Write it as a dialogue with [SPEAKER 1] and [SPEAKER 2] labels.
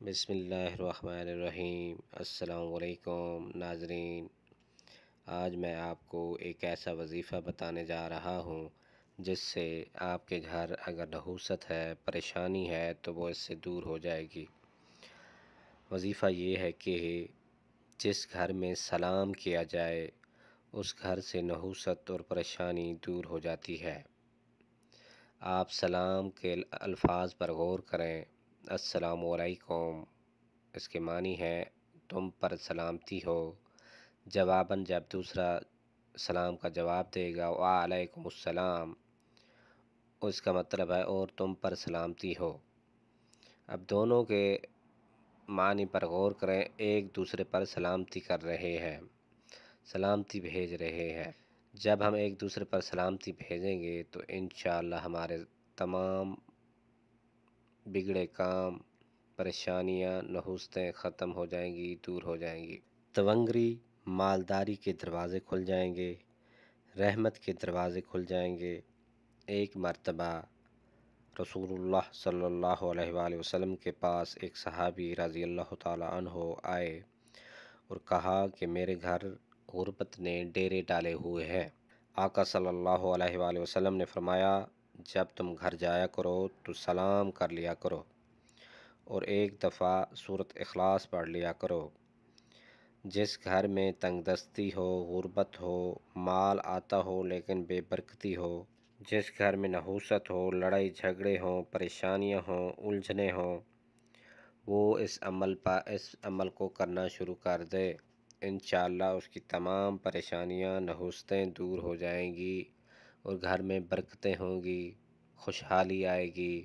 [SPEAKER 1] بسم اللہ الرحمن الرحیم۔ السلام علیکم ناظرین، آج میں آپ کو ایک ایسا وظیفہ بتانے جا رہا ہوں جس سے آپ کے گھر اگر نحوست ہے، پریشانی ہے تو وہ اس سے دور ہو جائے گی۔ وظیفہ یہ ہے کہ جس گھر میں سلام کیا جائے اس گھر سے نحوست اور پریشانی دور ہو جاتی ہے۔ آپ سلام کے الفاظ پر غور کریں۔ السلام علیکم، اس کے معنی ہے تم پر سلامتی ہو۔ جواباً جب دوسرا سلام کا جواب دے گا وعلیکم السلام، اس کا مطلب ہے اور تم پر سلامتی ہو۔ اب دونوں کے معنی پر غور کریں، ایک دوسرے پر سلامتی کر رہے ہیں، سلامتی بھیج رہے ہیں۔ جب ہم ایک دوسرے پر سلامتی بھیجیں گے تو انشاءاللہ ہمارے تمام بگڑے کام، پریشانیاں، نحوستیں ختم ہو جائیں گی، دور ہو جائیں گی۔ تونگری مالداری کے دروازے کھل جائیں گے، رحمت کے دروازے کھل جائیں گے۔ ایک مرتبہ رسول اللہ صلی اللہ علیہ وآلہ وسلم کے پاس ایک صحابی رضی اللہ تعالیٰ عنہ آئے اور کہا کہ میرے گھر غربت نے ڈیرے ڈالے ہوئے ہیں۔ آقا صلی اللہ علیہ وآلہ وسلم نے فرمایا، جب تم گھر جایا کرو تو سلام کر لیا کرو اور ایک دفعہ سورۃ اخلاص پڑھ لیا کرو۔ جس گھر میں تنگ دستی ہو، غربت ہو، مال آتا ہو لیکن بے برکتی ہو، جس گھر میں نحوست ہو، لڑائی جھگڑے ہوں، پریشانیاں ہوں، الجھنیں ہوں، وہ اس عمل کو کرنا شروع کر دے۔ انشاءاللہ اس کی تمام پریشانیاں، نحوستیں دور ہو جائیں گی اور گھر میں برکتیں ہوں گی، خوشحالی آئے گی۔